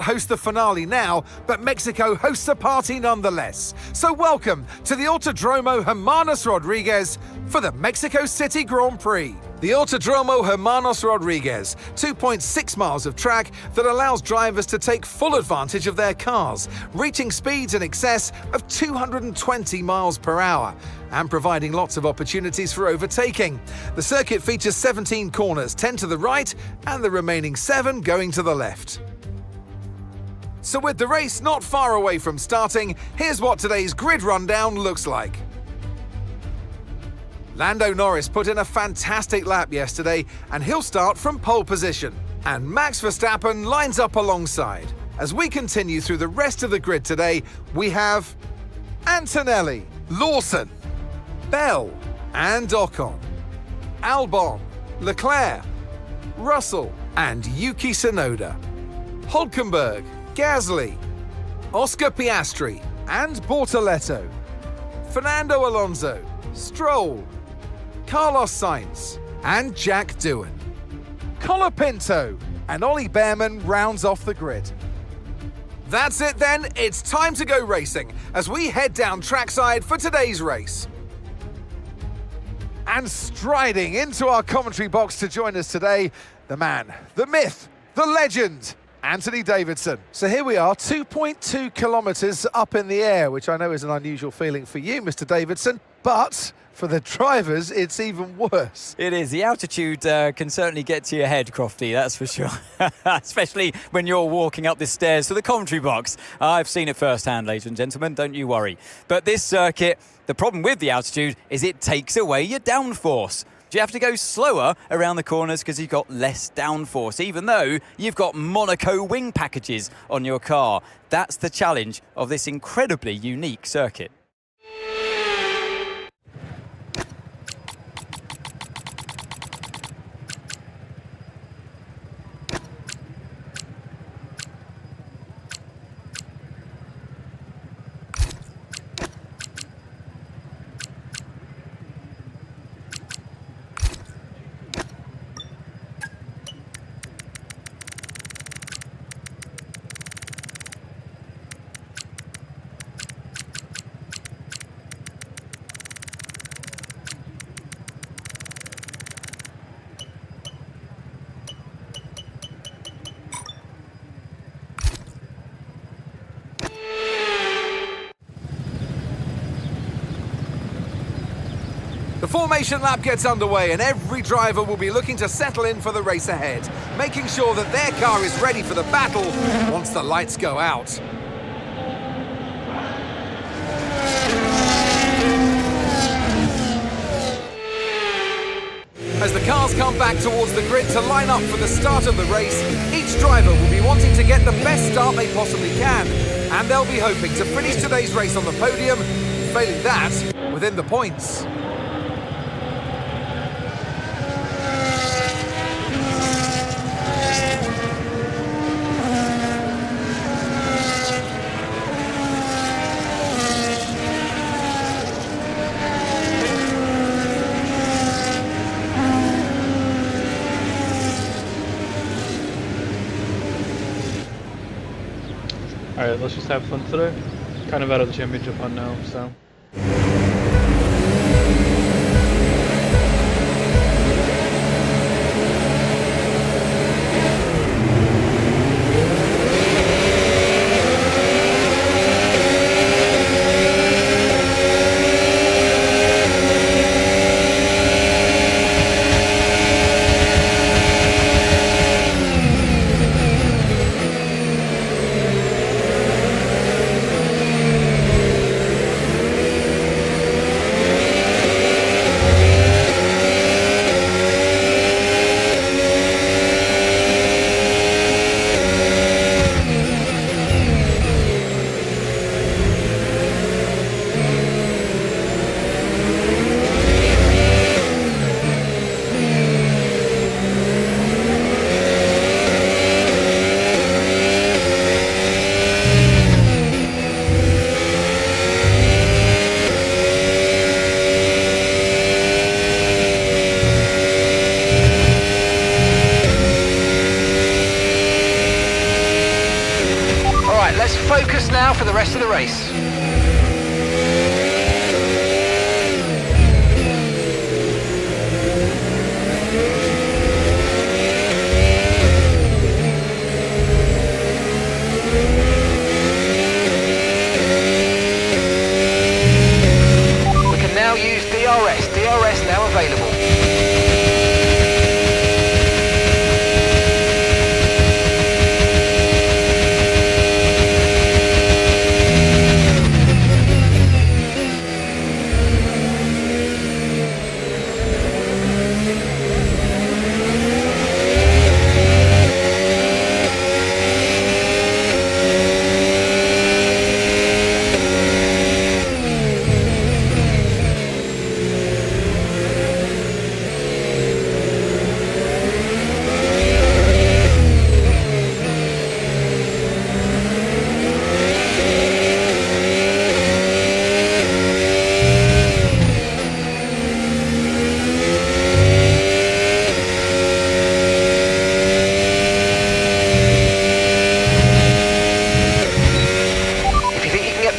host the finale now, but Mexico hosts a party nonetheless. So welcome to the Autodromo Hermanos Rodriguez for the Mexico City Grand Prix. The Autodromo Hermanos Rodriguez, 2.6 miles of track that allows drivers to take full advantage of their cars, reaching speeds in excess of 220 miles per hour and providing lots of opportunities for overtaking. The circuit features 17 corners, 10 to the right and the remaining 7 going to the left. So with the race not far away from starting, here's what today's grid rundown looks like. Lando Norris put in a fantastic lap yesterday and he'll start from pole position. And Max Verstappen lines up alongside. As we continue through the rest of the grid today, we have Antonelli, Lawson, Bell and Ocon, Albon, Leclerc, Russell and Yuki Tsunoda, Hülkenberg, Gasly, Oscar Piastri and Bortoleto, Fernando Alonso, Stroll, Carlos Sainz and Jack Doohan. Colapinto and Ollie Behrman rounds off the grid. That's it then, it's time to go racing as we head down trackside for today's race. And striding into our commentary box to join us today, the man, the myth, the legend, Anthony Davidson. So here we are, 2.2 kilometres up in the air, which I know is an unusual feeling for you, Mr. Davidson, but for the drivers, it's even worse. It is. The altitude can certainly get to your head, Crofty, that's for sure. Especially when you're walking up the stairs to the commentary box. I've seen it firsthand, ladies and gentlemen, don't you worry. But this circuit, the problem with the altitude is it takes away your downforce. You have to go slower around the corners because you've got less downforce, even though you've got Monaco wing packages on your car. That's the challenge of this incredibly unique circuit. The formation lap gets underway and every driver will be looking to settle in for the race ahead, making sure that their car is ready for the battle once the lights go out. As the cars come back towards the grid to line up for the start of the race, each driver will be wanting to get the best start they possibly can, and they'll be hoping to finish today's race on the podium, failing that, within the points. Alright, let's just have fun today. Kind of out of the championship hunt now, so. Right, let's focus now for the rest of the race. We can now use DRS. DRS now available.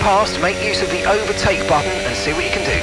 Past, make use of the overtake button and see what you can do.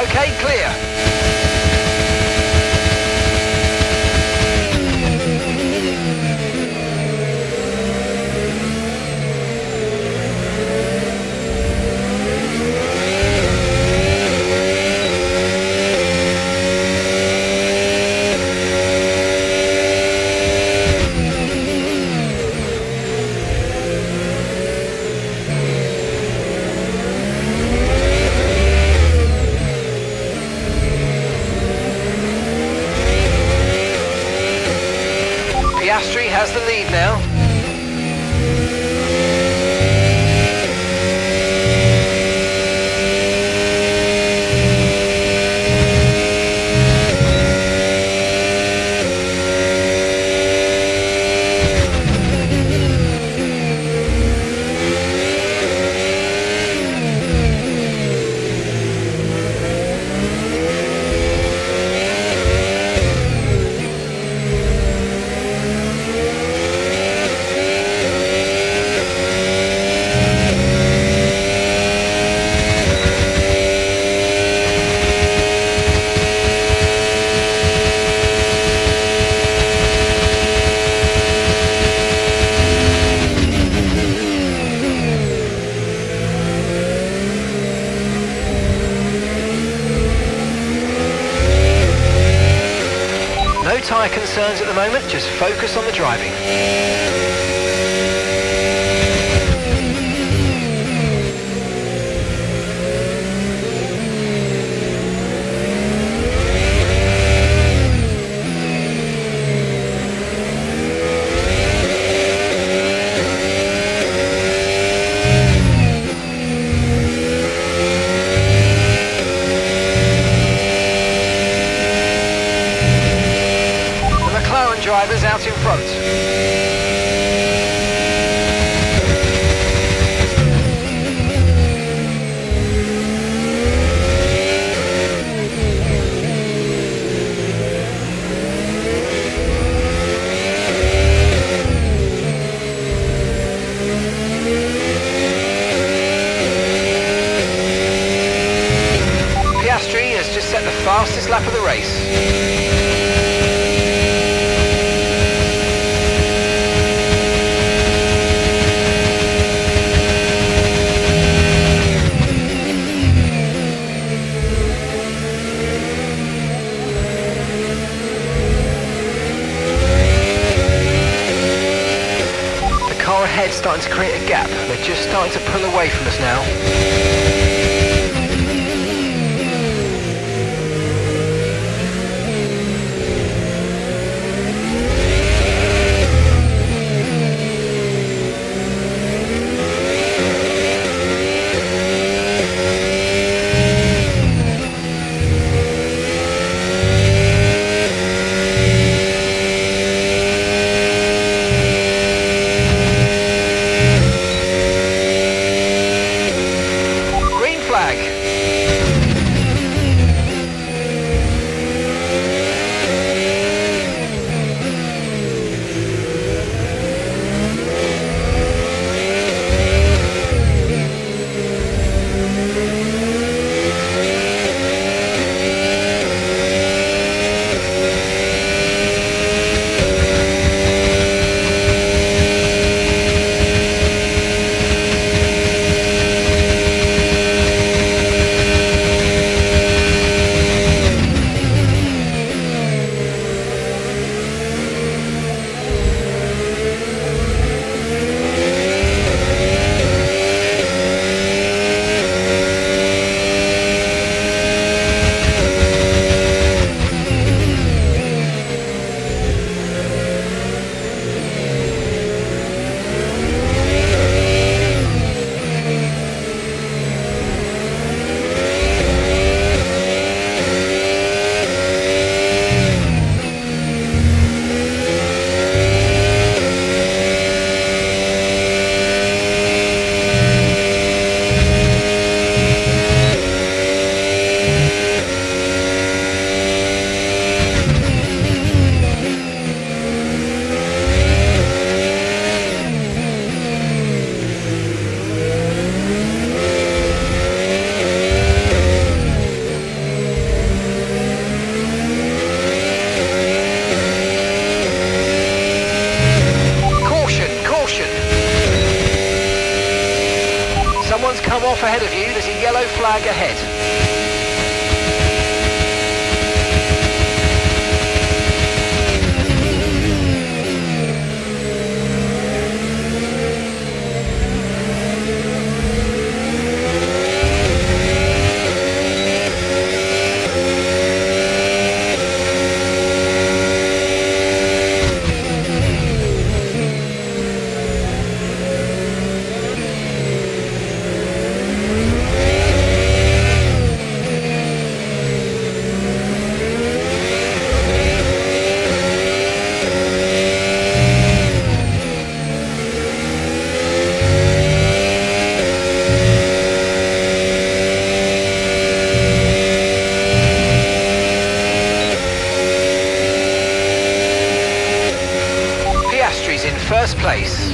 Okay, clear. Piastri has the lead now. No tyre concerns at the moment, just focus on the driving. front. Piastri has just set the fastest lap of the race. The car ahead starting to create a gap. They're just starting to pull away from us now. Green flag. Someone's come off ahead of you. There's a yellow flag ahead. Piastri's in first place.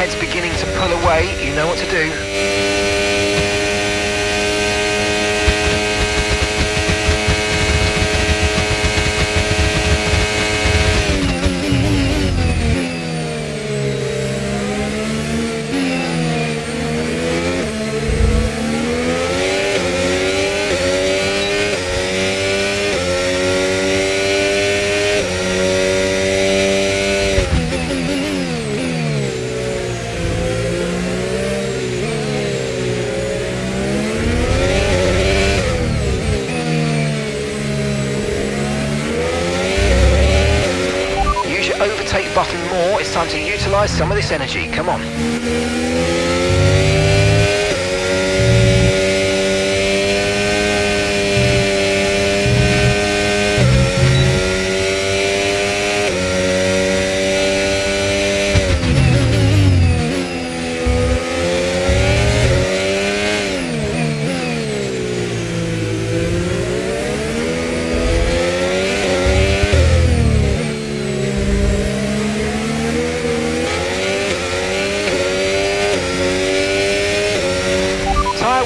head's beginning to pull away, you know what to do. Overtake button more, it's time to utilise some of this energy, come on.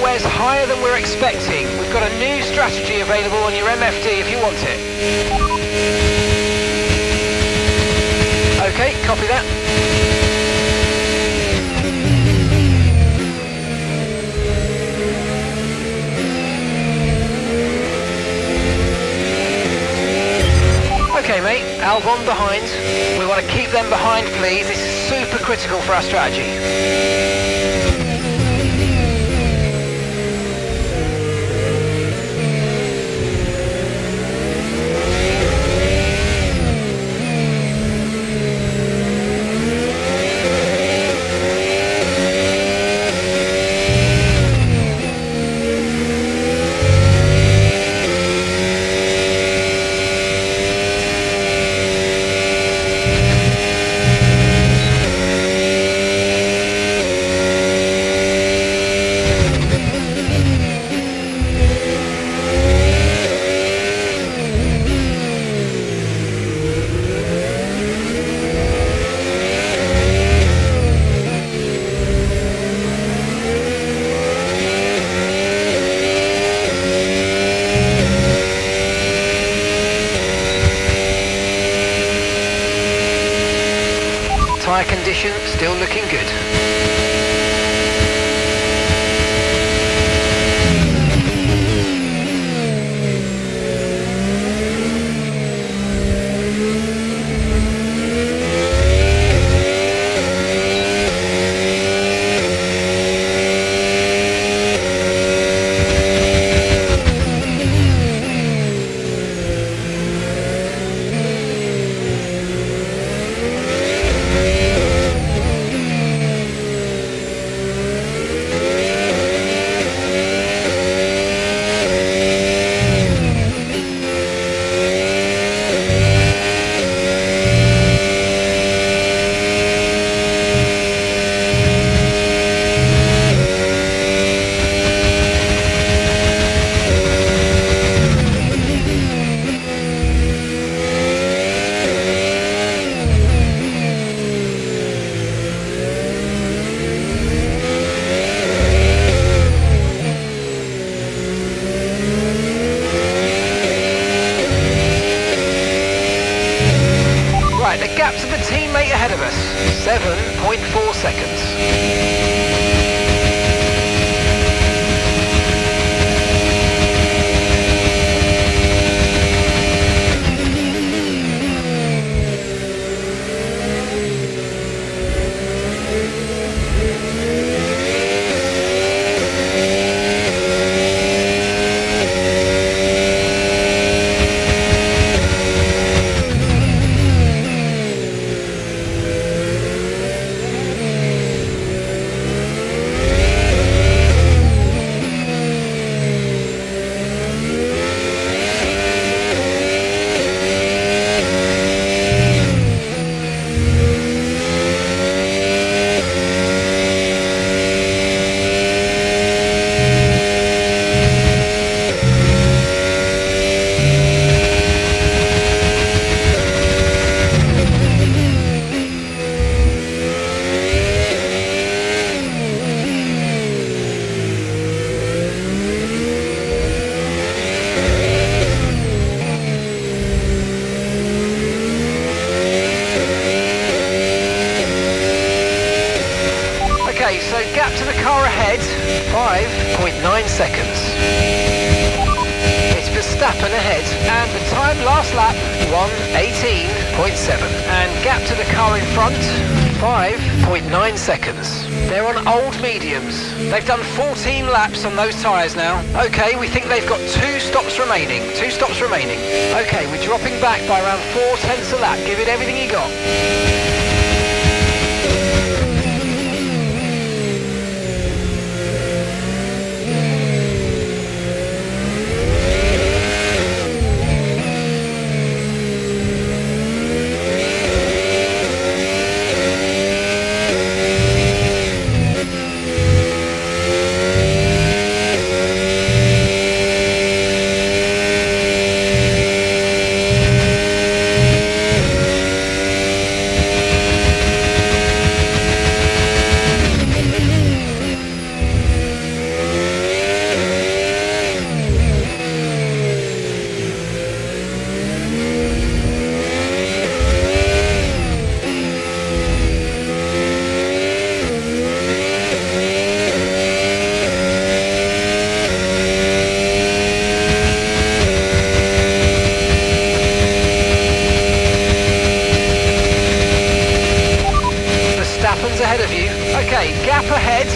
Wear's higher than we're expecting. We've got a new strategy available on your MFD if you want it. Okay, copy that. Okay mate, Albon behind. We want to keep them behind please. This is super critical for our strategy. Tyre condition still looking good. seconds. It's Verstappen ahead, and the time last lap, 1:18.7. And gap to the car in front, 5.9 seconds. They're on old mediums. They've done 14 laps on those tyres now. Okay, we think they've got 2 stops remaining. 2 stops remaining. Okay, we're dropping back by around 4/10 a lap. Give it everything you got. Ahead of you. Okay, gap ahead,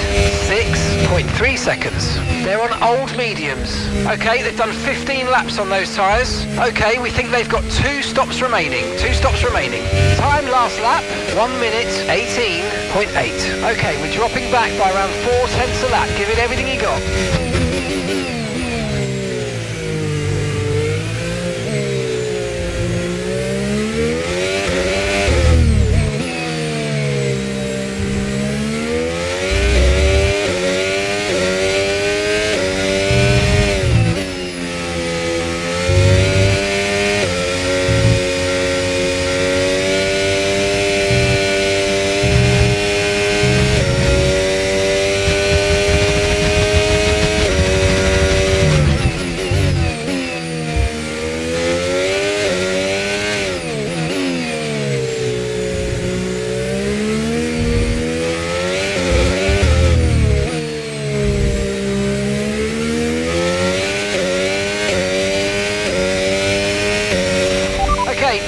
6.3 seconds. They're on old mediums. Okay, they've done 15 laps on those tyres. Okay, we think they've got 2 stops remaining. 2 stops remaining. Time last lap, 1:18.8. Okay, we're dropping back by around 4/10 a lap. Give it everything you got.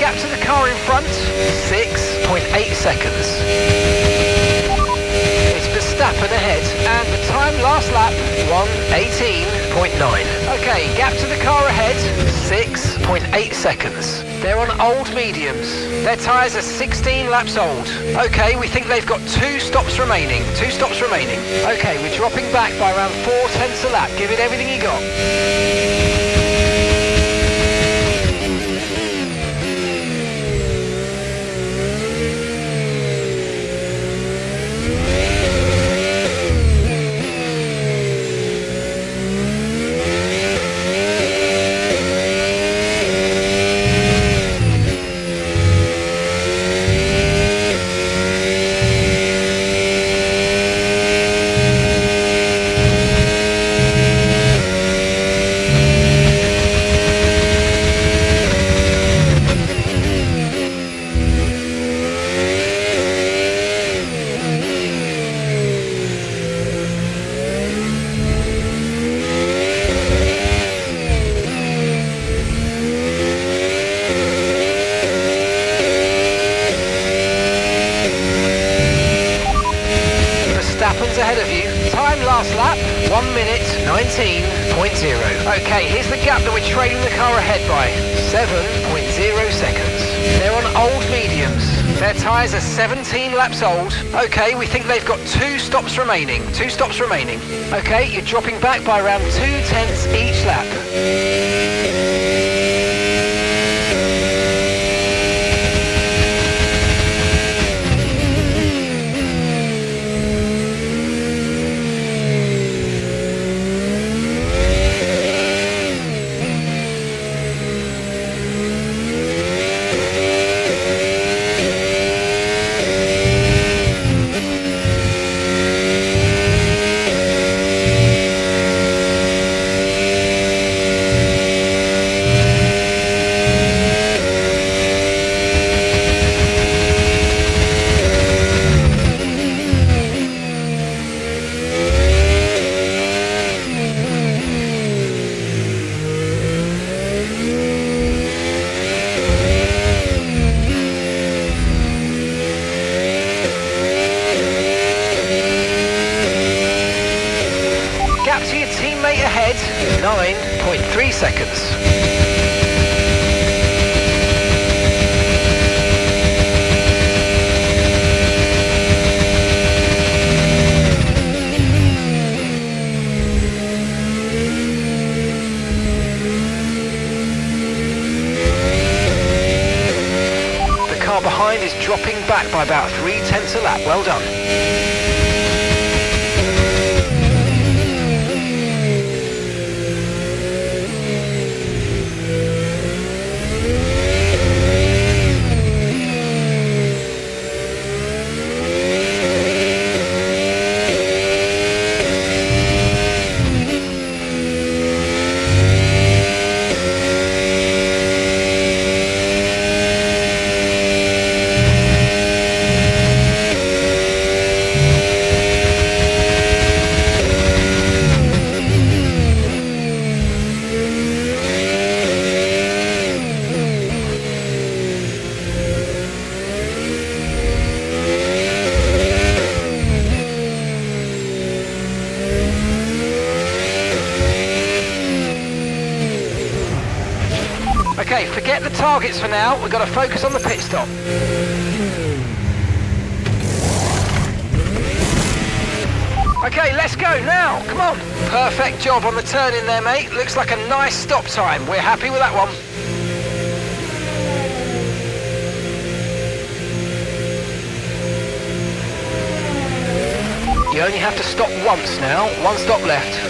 Gap to the car in front, 6.8 seconds. It's Verstappen ahead, and the time last lap, 1:18.9. Okay, gap to the car ahead, 6.8 seconds. They're on old mediums. Their tyres are 16 laps old. Okay, we think they've got 2 stops remaining. 2 stops remaining. Okay, we're dropping back by around 4/10 a lap. Give it everything you got. Verstappen's ahead of you. Time last lap, 1:19.0. Okay, here's the gap that we're trailing the car ahead by, 7.0 seconds. They're on old mediums. Their tyres are 17 laps old. Okay, we think they've got 2 stops remaining. 2 stops remaining. Okay, you're dropping back by around 2/10 each lap. ahead, 9.3 seconds. The car behind is dropping back by about 0.3 a lap. Well done. Okay, forget the targets for now. We've got to focus on the pit stop. Okay, let's go now. Come on. Perfect job on the turn in there, mate. Looks like a nice stop time. We're happy with that one. You only have to stop once now. One stop left.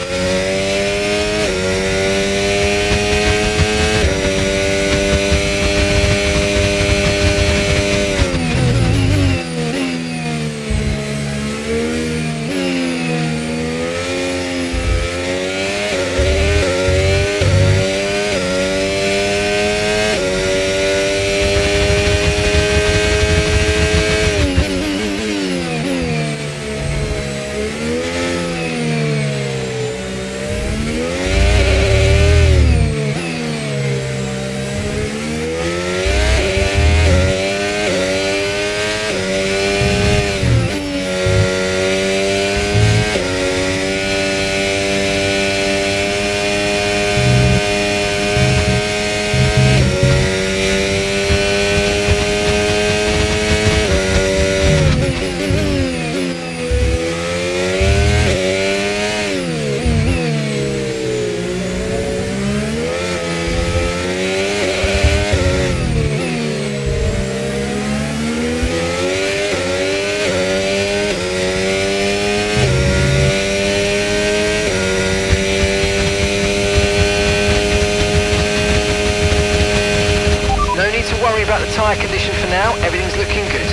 About the tyre condition for now, everything's looking good.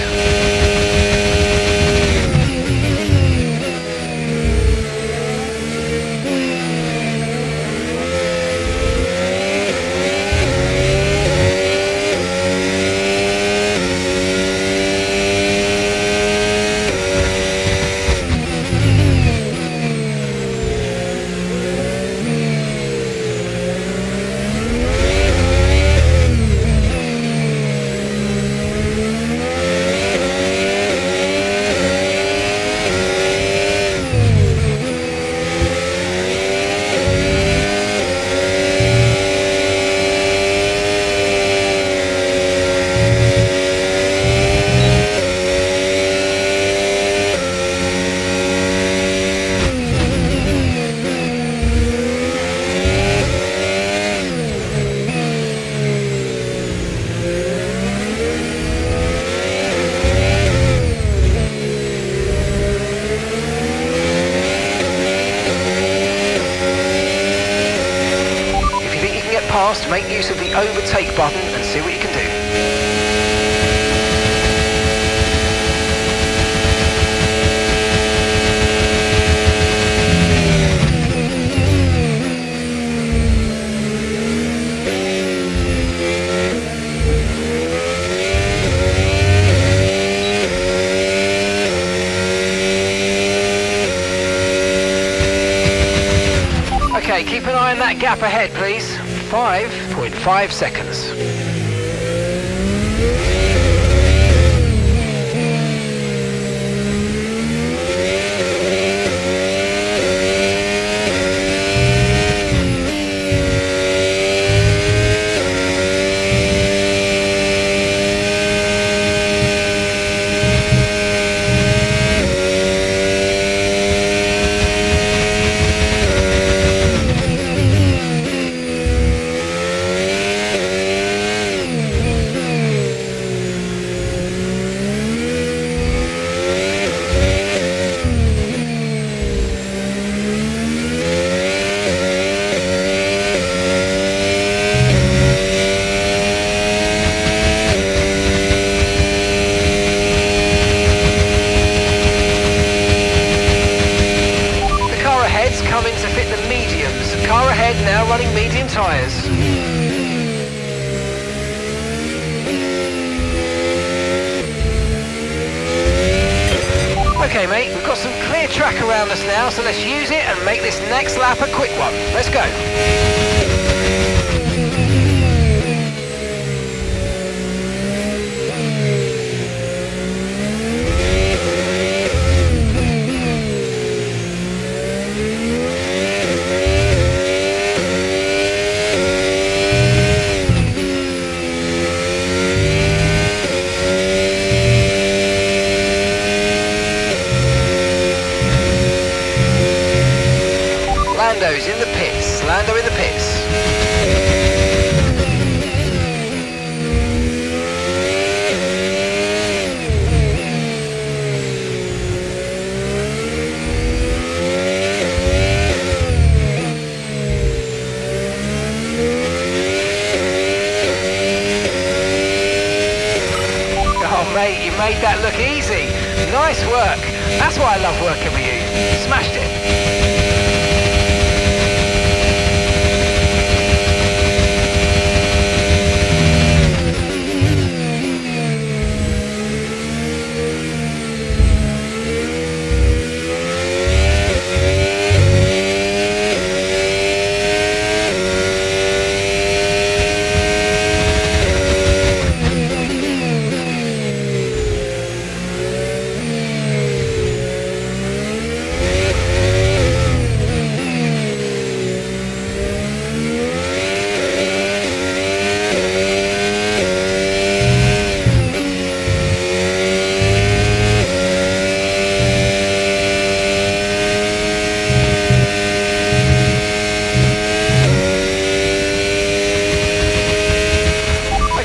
Past, make use of the overtake button and see what you can do. Okay, keep an eye on that gap ahead, please. 5.5 seconds. ahead, now running medium tyres. Okay mate, we've got some clear track around us now, so let's use it and make this next lap a quick one. Let's go. Lando's in the pits, Lando in the pits. Oh mate, you made that look easy. Nice work. That's why I love working with you. Smashed it.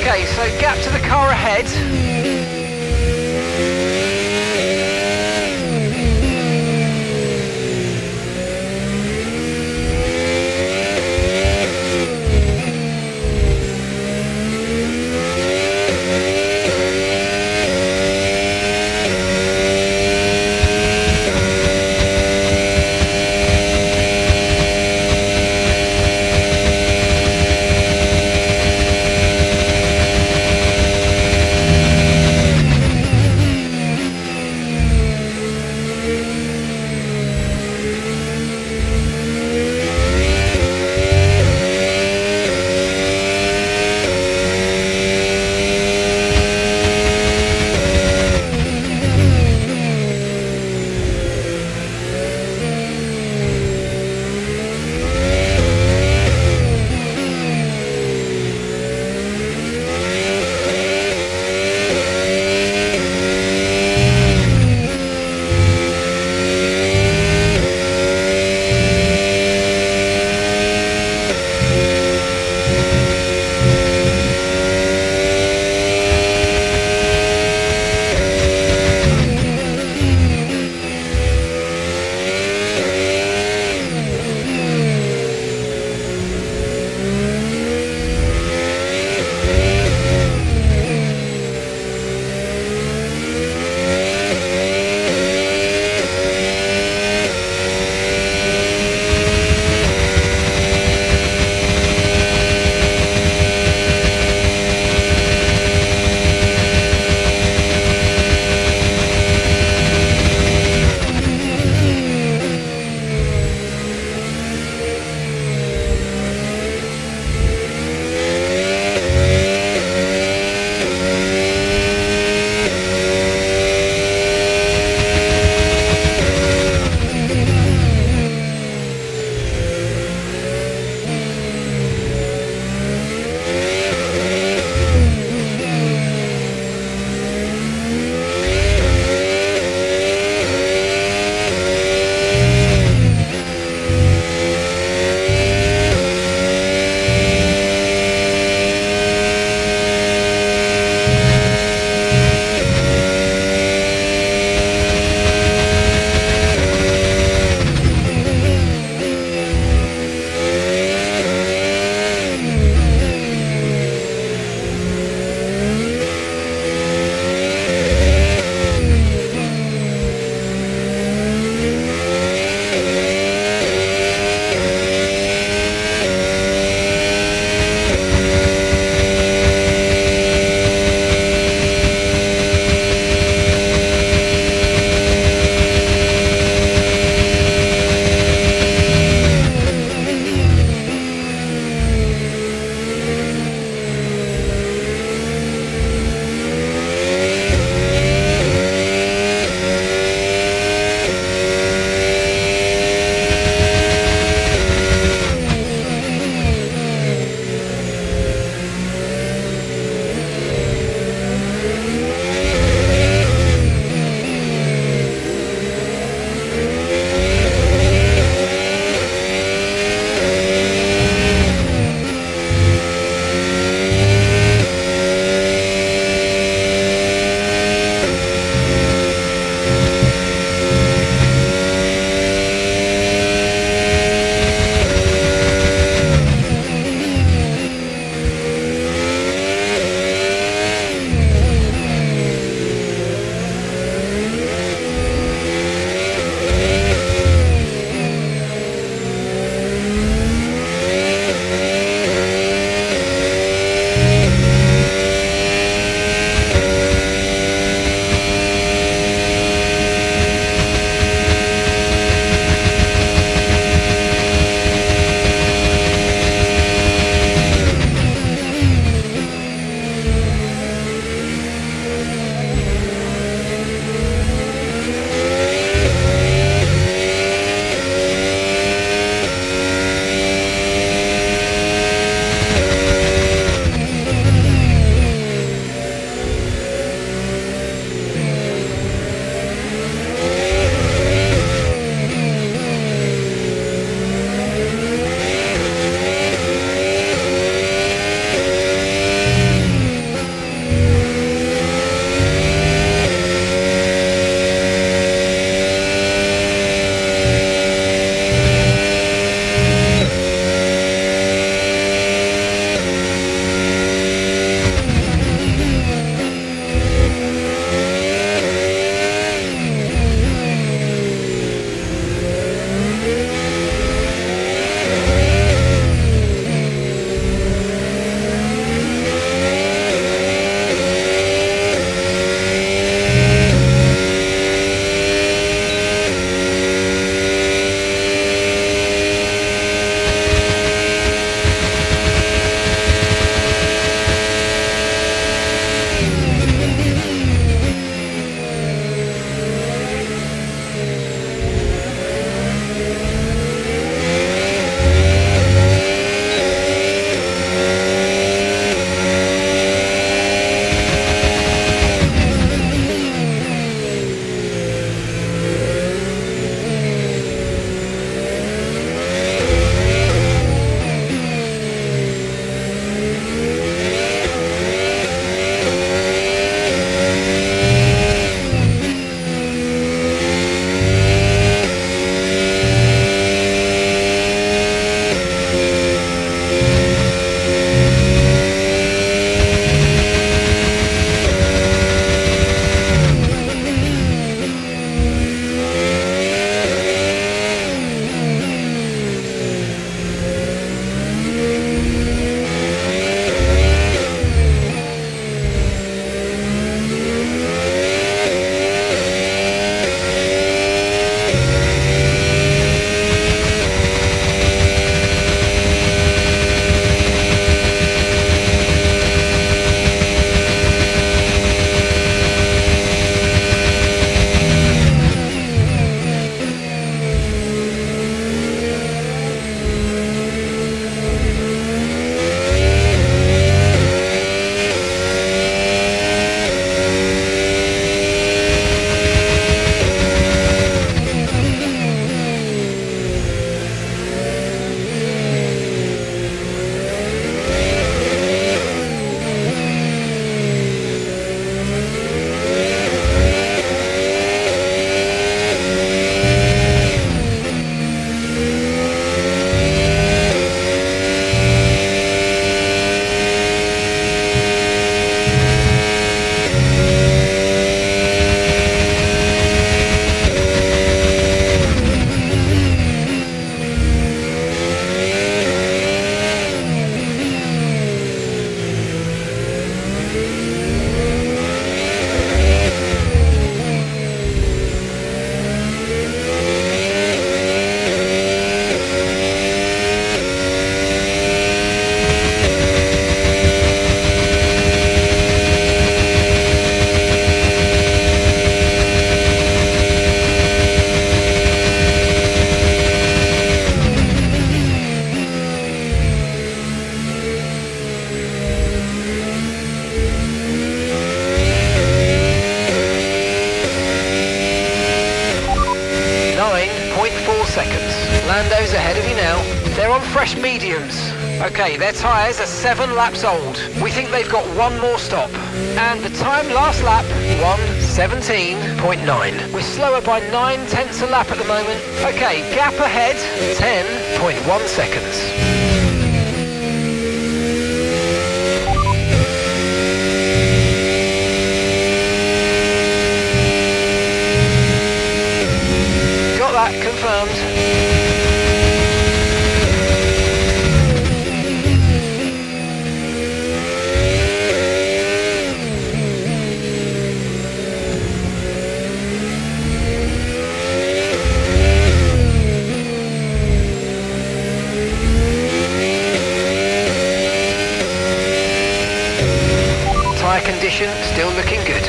Okay, so gap to the car ahead. fresh mediums. Okay, their tyres are 7 laps old. We think they've got one more stop. And the time last lap, 1:17.9. We're slower by 9/10 a lap at the moment. Okay, gap ahead, 10.1 seconds. Got that confirmed. Tyre condition still looking good.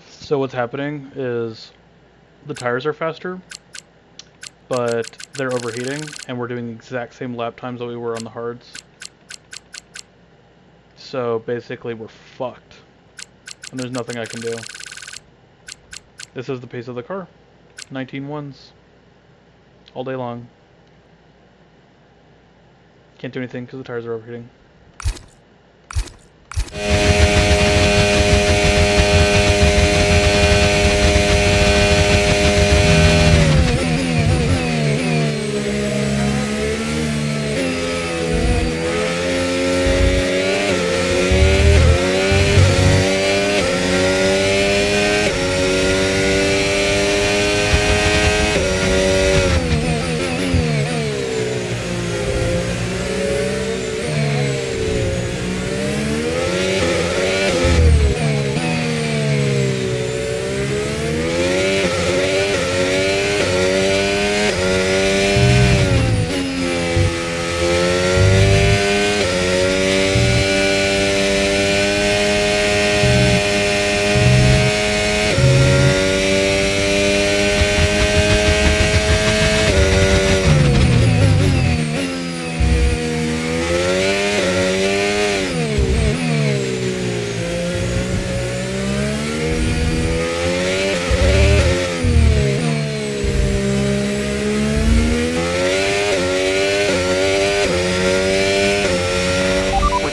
So what's happening is the tires are faster, but they're overheating, and we're doing the exact same lap times that we were on the hards. So basically we're fucked, and there's nothing I can do. This is the pace of the car. 19.1s all day long. Can't do anything because the tires are overheating.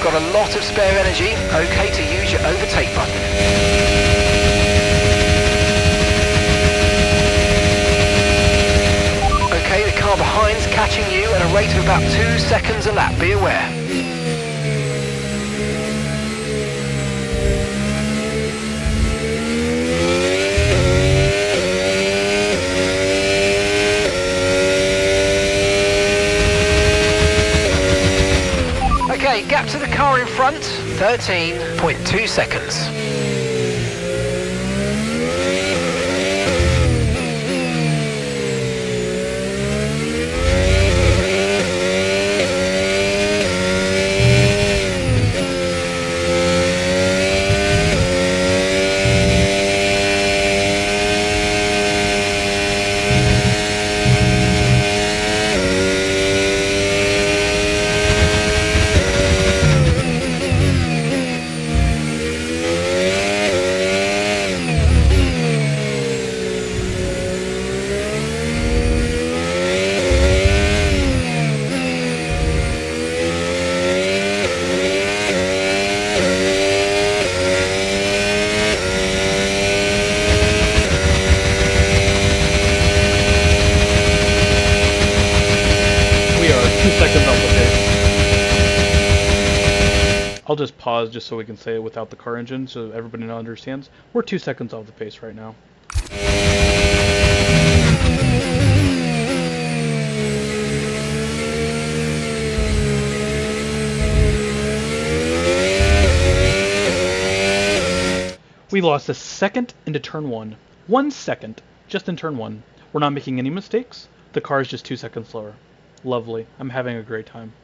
Got a lot of spare energy, okay to use your overtake button. Okay, the car behind's catching you at a rate of about 2 seconds a lap, be aware. Okay, gap to the car in front, 13.2 seconds. I'll just pause just so we can say it without the car engine so everybody understands. We're 2 seconds off the pace right now. We lost a second into turn 1. 1 second, just in turn 1. We're not making any mistakes. The car is just 2 seconds slower. Lovely. I'm having a great time.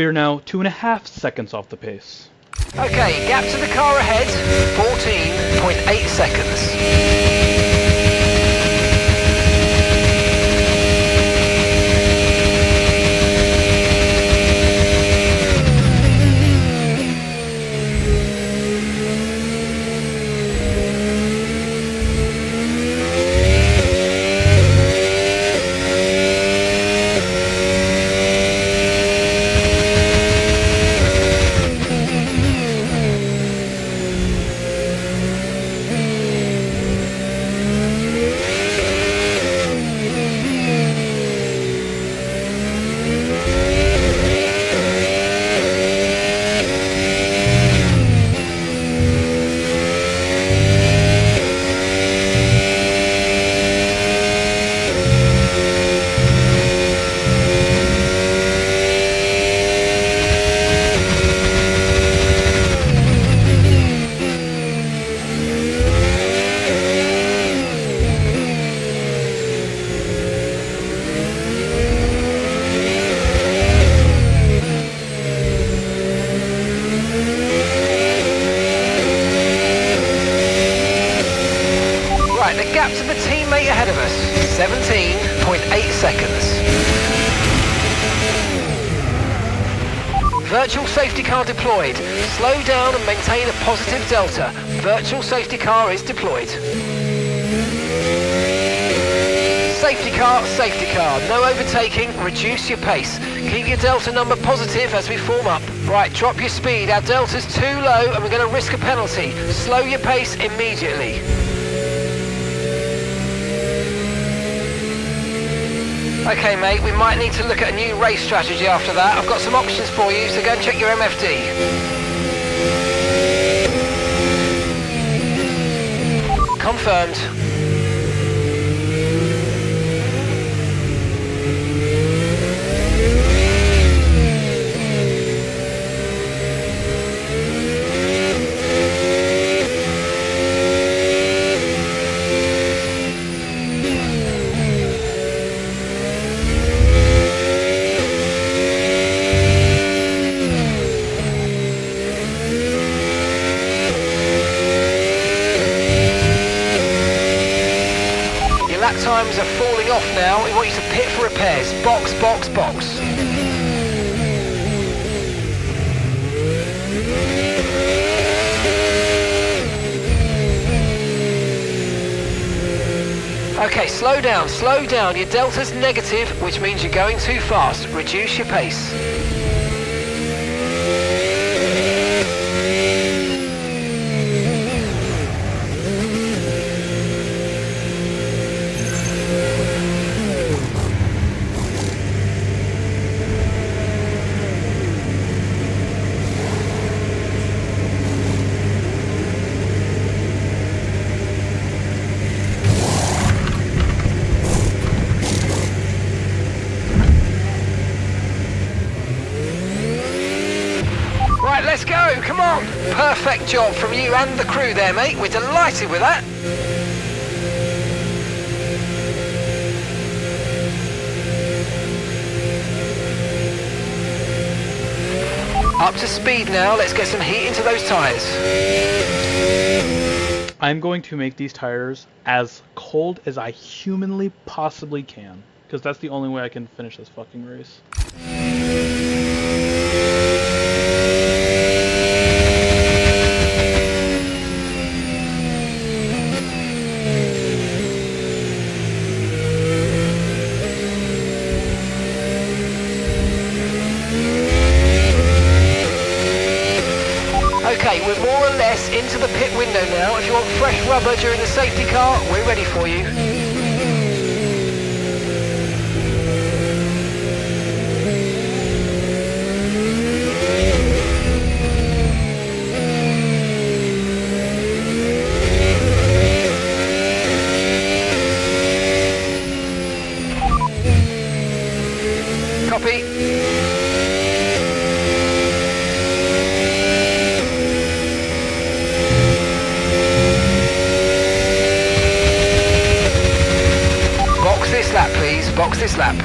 We are now 2.5 seconds off the pace. Okay, gap to the car ahead, 14.8 seconds. Right, the gap to the teammate ahead of us, 17.8 seconds. Virtual safety car deployed. Slow down and maintain a positive delta. Virtual safety car is deployed. Safety car, no overtaking, reduce your pace. Keep your delta number positive as we form up. Right, drop your speed, our delta's too low and we're going to risk a penalty. Slow your pace immediately. Okay mate, we might need to look at a new race strategy after that. I've got some options for you, so go and check your MFD. Confirmed. Lap times are falling off now. We want you to pit for repairs. Box, box, box. Okay, slow down, slow down. Your delta's negative, which means you're going too fast. Reduce your pace. Right, let's go, come on. Perfect job from you and the crew there, mate. We're delighted with that. Up to speed now, let's get some heat into those tyres. I'm going to make these tires as cold as I humanly possibly can, because that's the only way I can finish this fucking race. Okay, we're more or less into the pit window now. If you want fresh rubber during the safety car, we're ready for you. Copy. Box this lap, please. Box this lap.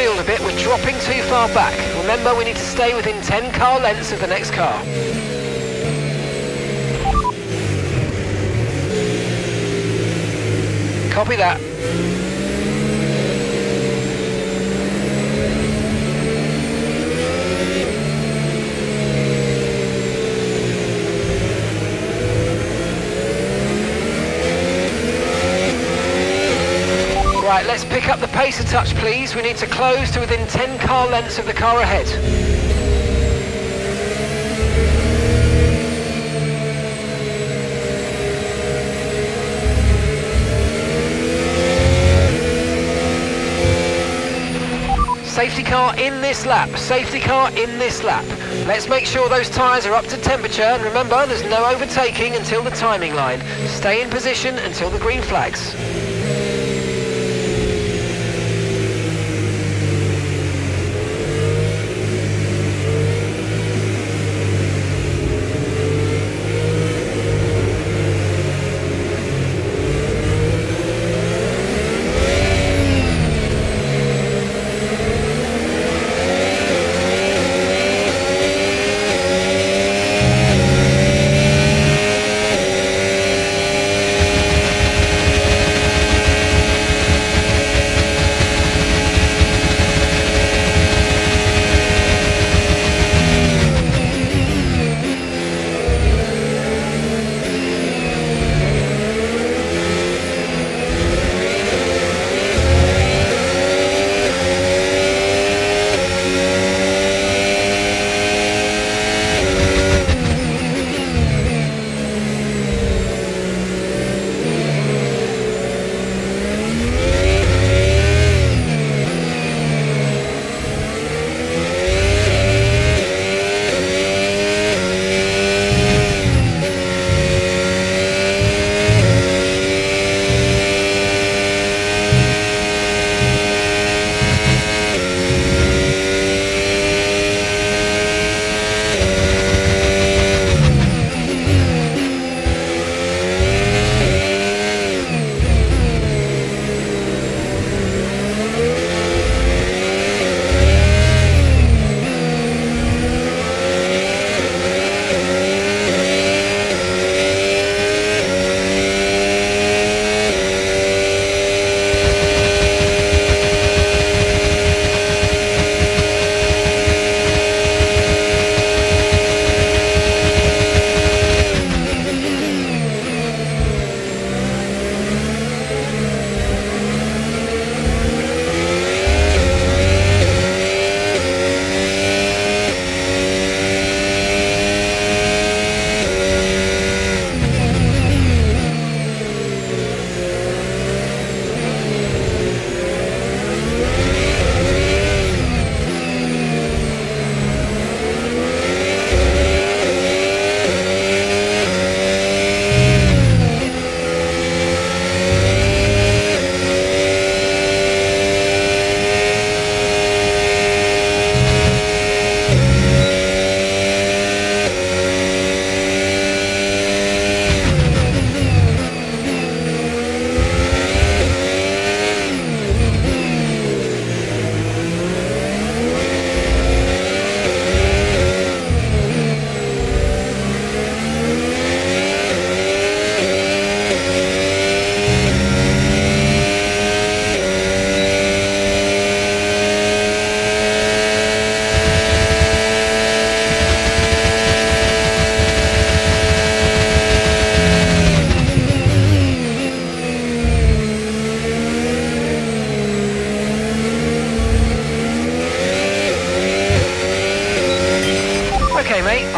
field a bit, we're dropping too far back. Remember, we need to stay within 10 car lengths of the next car. Copy that. Right, let's pick up the pace a touch, please. We need to close to within 10 car lengths of the car ahead. Safety car in this lap, safety car in this lap. Let's make sure those tyres are up to temperature, and remember, there's no overtaking until the timing line. Stay in position until the green flags.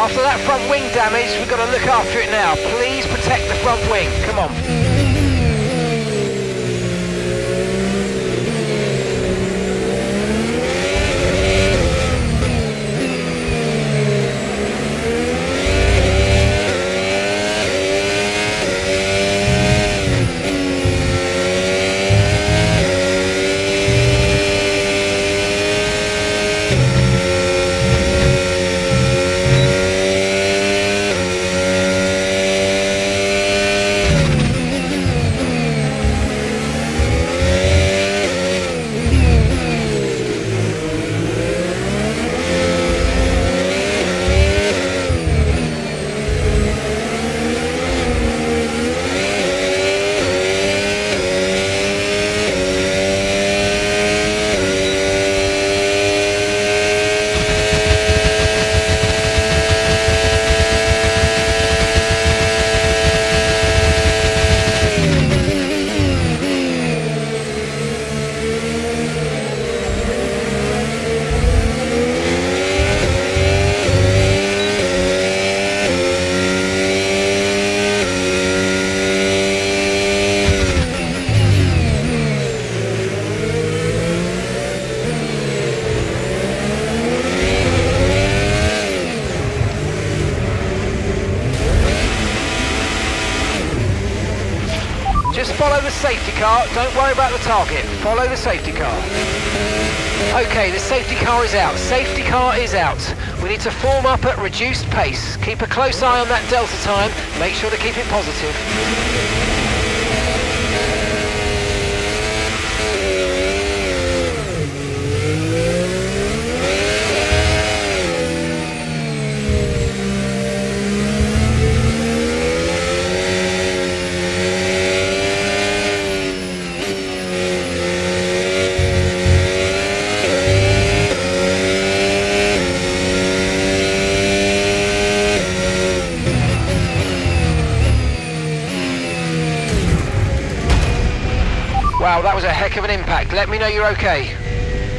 After that front wing damage, we've got to look after it now. Please protect the front wing. Come on. safety car. Don't worry about the target. Follow the safety car. Okay, the safety car is out. Safety car is out. We need to form up at reduced pace. Keep a close eye on that delta time. Make sure to keep it positive. Wow, that was a heck of an impact. Let me know you're okay.